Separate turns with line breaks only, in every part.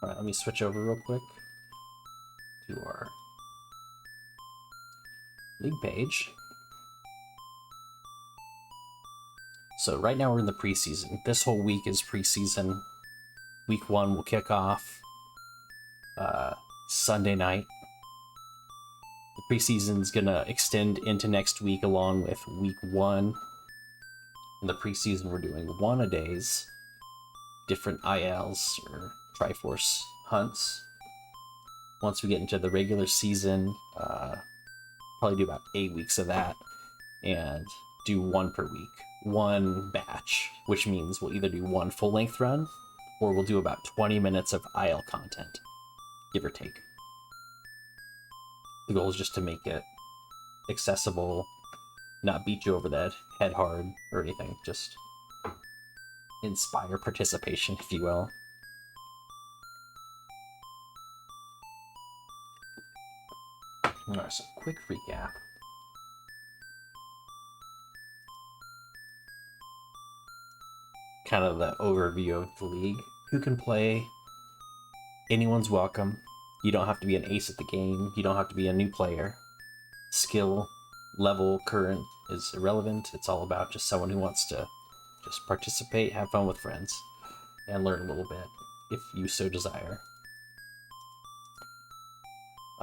Alright, let me switch over real quick to our league page. So right now we're in the preseason. This whole week is preseason. Week 1 will kick off Sunday night. The preseason's gonna extend into next week along with week 1. In the preseason we're doing 1-a-days, different ILs or Triforce hunts. Once we get into the regular season, probably do about 8 weeks of that and do 1 per week, 1 batch, which means we'll either do 1 full-length run or we'll do about 20 minutes of IL content, give or take. The goal is just to make it accessible, not beat you over the head hard or anything, just inspire participation, if you will. Alright, so quick recap. Kind of the overview of the league. Who can play? Anyone's welcome. You don't have to be an ace at the game. You don't have to be a new player. Skill level current is irrelevant. It's all about just someone who wants to just participate, have fun with friends, and learn a little bit if you so desire.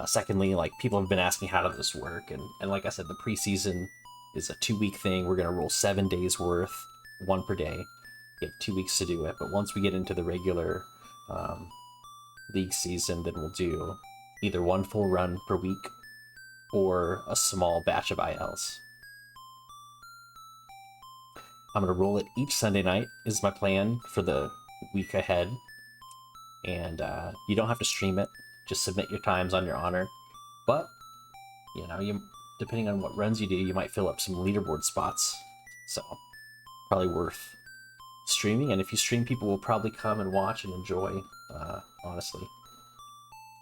Secondly, like, people have been asking how does this work, and like I said, the preseason is a 2-week thing. We're going to roll 7 days worth, 1 per day. You have 2 weeks to do it, but once we get into the regular league season, then we'll do either 1 full run per week or a small batch of ILs. I'm going to roll it each Sunday night is my plan for the week ahead, and you don't have to stream it. Just submit your times on your honor, but you know, depending on what runs you do, you might fill up some leaderboard spots, so probably worth streaming. And if you stream, people will probably come and watch and enjoy, honestly.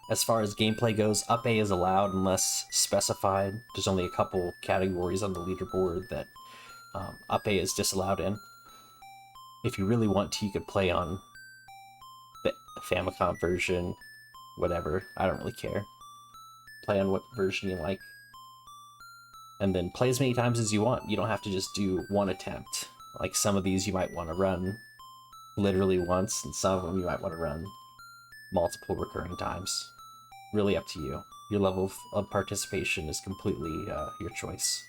As far as gameplay goes, up A is allowed unless specified. There's only a couple categories on the leaderboard that up A is disallowed in. If you really want to, you could play on the Famicom version, whatever, I don't really care. Play on what version you like. And then play as many times as you want. You don't have to just do 1 attempt. Like, some of these you might want to run literally once, and some of them you might want to run multiple recurring times. Really up to you. Your level of participation is completely your choice.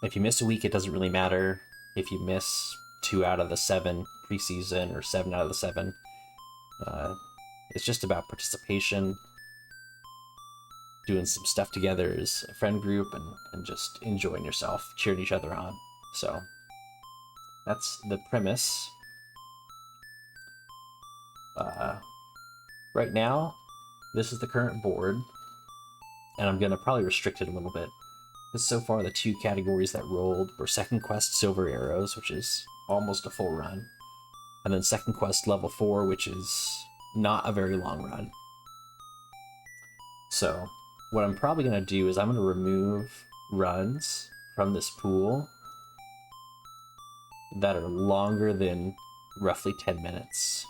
If you miss a week, it doesn't really matter. If you miss 2 out of the 7 preseason or 7 out of the 7, it's just about participation, doing some stuff together as a friend group, and just enjoying yourself, cheering each other on. So that's the premise. Right now, this is the current board, and I'm going to probably restrict it a little bit, because so far the 2 categories that rolled were Second Quest Silver Arrows, which is almost a full run, and then Second Quest Level 4, which is not a very long run. So what I'm probably going to do is I'm going to remove runs from this pool that are longer than roughly 10 minutes.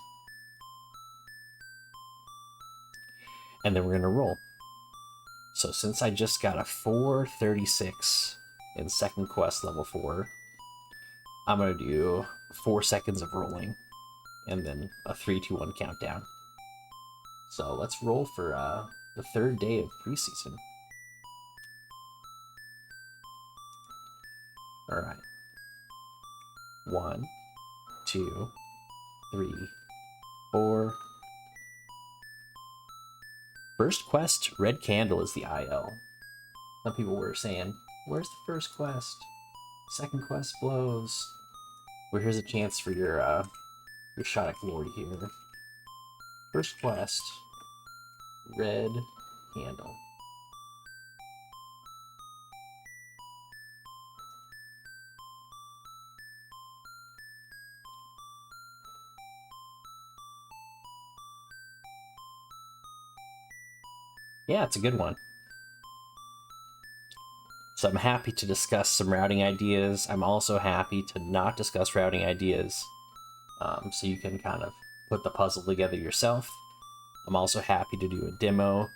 And then we're going to roll. So since I just got a 436 in Second Quest Level 4, I'm going to do 4 seconds of rolling and then a 3, 2, 1 countdown. So let's roll for the 3rd day of preseason. All right. 1, 2, 3, 4. First quest, Red Candle is the IL. Some people were saying, where's the first quest? Second quest blows. Well, here's a chance for your shot at glory here. First quest, Red Candle. Yeah, it's a good one. So I'm happy to discuss some routing ideas. I'm also happy to not discuss routing ideas. So you can kind of put the puzzle together yourself. I'm also happy to do a demo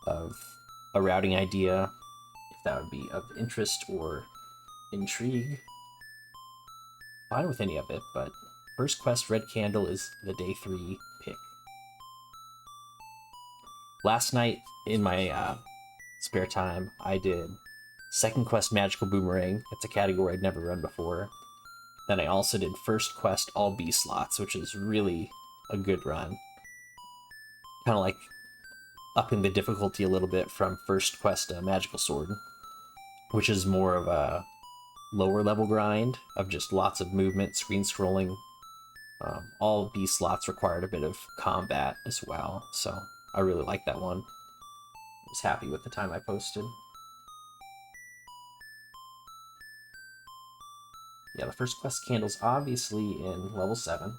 of a routing idea, if that would be of interest or intrigue. Fine with any of it, but first quest Red Candle is the day 3 pick. Last night in my spare time, I did second quest Magical Boomerang. It's a category I'd never run before. Then I also did first quest all B slots, which is really a good run. Kind of like upping the difficulty a little bit from first quest Magical Sword, which is more of a lower level grind of just lots of movement, screen scrolling. All B slots required a bit of combat as well, so I really like that one. I was happy with the time I posted. Yeah, the first quest candle's obviously in level 7.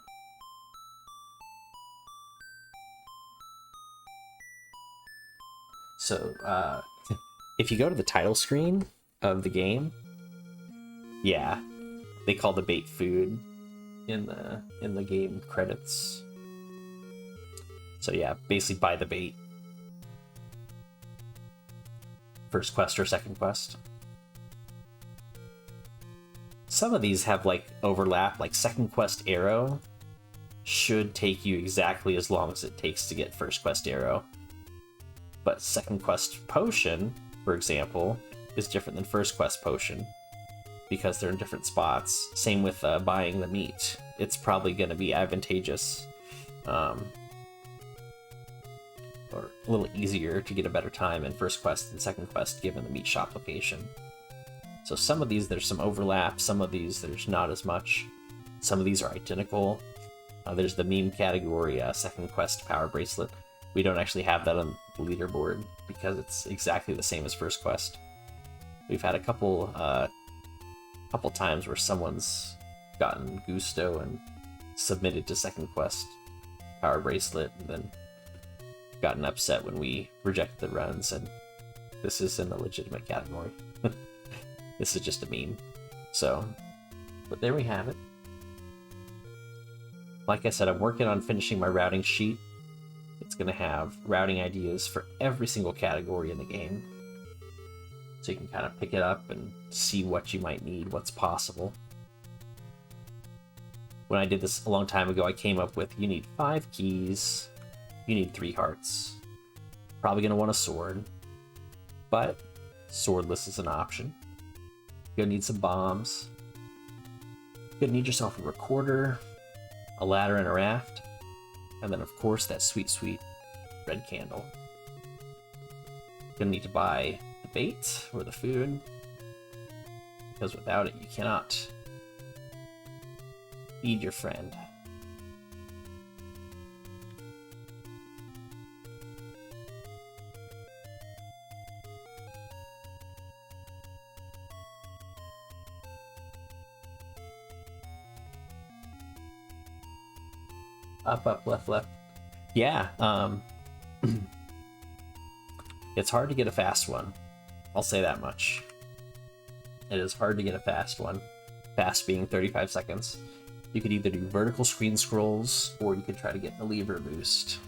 So, if you go to the title screen of the game, yeah, they call the bait food in the game credits. So yeah, basically buy the bait. First quest or second quest. Some of these have like overlap, like second quest arrow should take you exactly as long as it takes to get first quest arrow. But second quest potion, for example, is different than first quest potion because they're in different spots. Same with buying the meat. It's probably going to be advantageous or a little easier to get a better time in first quest than second quest given the meat shop location. So some of these there's some overlap, some of these there's not as much. Some of these are identical. There's the meme category, second quest power bracelet. We don't actually have that on the leaderboard because it's exactly the same as first quest. We've had a couple times where someone's gotten gusto and submitted to second quest power bracelet and then gotten upset when we rejected the runs, and this is in the legitimate category. This is just a meme. So, but there we have it. Like I said, I'm working on finishing my routing sheet. It's going to have routing ideas for every single category in the game. So you can kind of pick it up and see what you might need, what's possible. When I did this a long time ago, I came up with you need 5 keys, you need 3 hearts. Probably going to want a sword, but swordless is an option. You're going to need some bombs. You're going to need yourself a recorder, a ladder and a raft, and then of course that sweet, sweet red candle. You're going to need to buy the bait or the food, because without it you cannot feed your friend. Up, up, left, left. Yeah, it's hard to get a fast one. I'll say that much. It is hard to get a fast one. Fast being 35 seconds. You could either do vertical screen scrolls, or you could try to get the lever boost.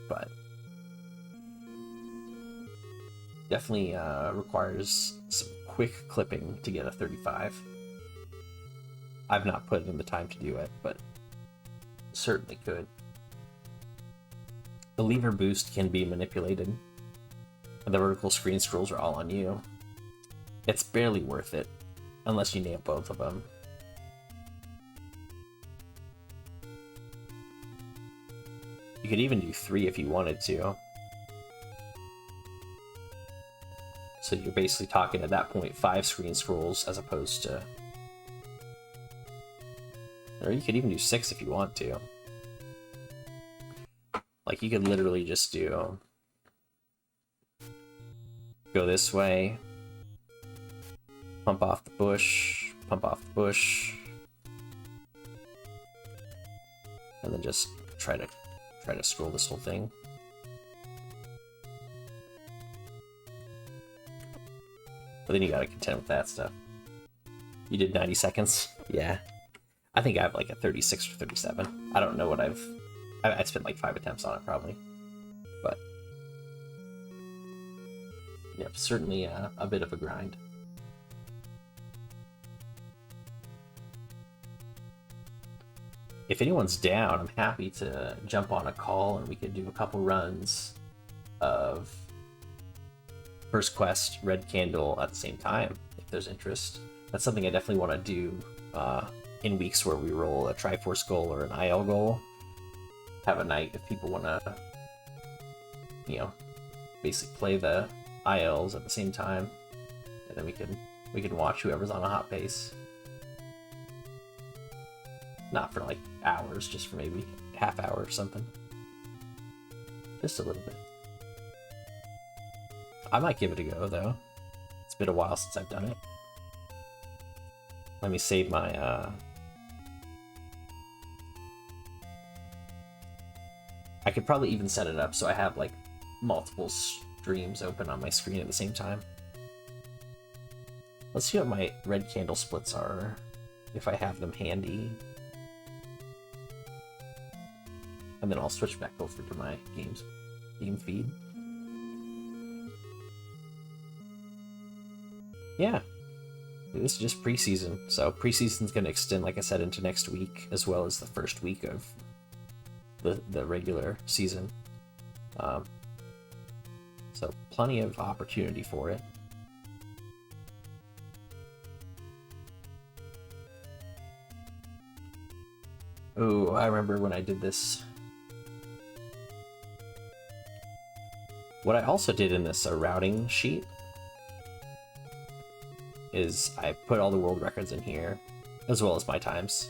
But definitely requires some quick clipping to get a 35. I've not put in the time to do it, but certainly could. The lever boost can be manipulated, and the vertical screen scrolls are all on you. It's barely worth it, unless you nail both of them. You could even do 3 if you wanted to. So you're basically talking at that point 5 screen scrolls as opposed to... Or you could even do 6 if you want to. Like, you could literally just do... Go this way. Pump off the bush. Pump off the bush. And then just try to scroll this whole thing. But then you gotta contend with that stuff. You did 90 seconds? Yeah. I think I have like a 36 or 37. I don't know what I spent like 5 attempts on it probably, but yeah, certainly a bit of a grind. If anyone's down, I'm happy to jump on a call and we could do a couple runs of First Quest, Red Candle at the same time, if there's interest. That's something I definitely want to do in weeks where we roll a Triforce goal or an IL goal. Have a night if people want to, you know, basically play the ILs at the same time, and then we can watch whoever's on a hot pace. Not for like hours, just for maybe half hour or something. Just a little bit. I might give it a go though. It's been a while since I've done it. Let me save my I could probably even set it up so I have like multiple streams open on my screen at the same time. Let's see what my red candle splits are, if I have them handy. And then I'll switch back over to my game feed. Yeah, this is just preseason, so preseason's going to extend, like I said, into next week, as well as the first week of the regular season. So plenty of opportunity for it. Oh, I remember when I did this. What I also did in this routing sheet is I put all the world records in here, as well as my times.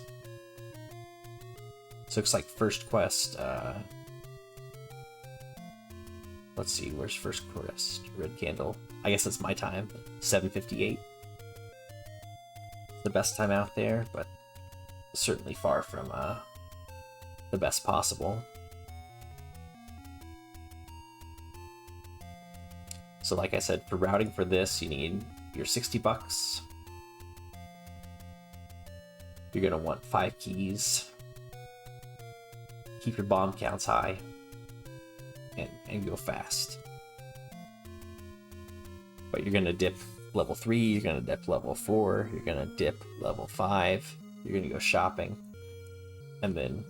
So it's like first quest, let's see, where's first quest? Red Candle. I guess it's my time, 7:58. The best time out there, but certainly far from the best possible. So like I said, for routing for this, you need your 60 bucks. You're gonna want 5 keys. Keep your bomb counts high and go fast. But you're gonna dip level 3, you're gonna dip level 4, you're gonna dip level 5, you're gonna go shopping, and then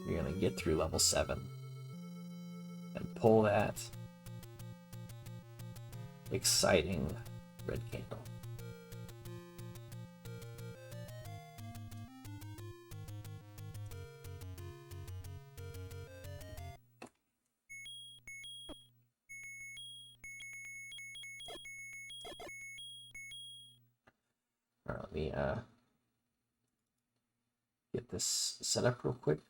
you're gonna get through level 7 and pull that exciting red candle. All right, let me get this set up real quick.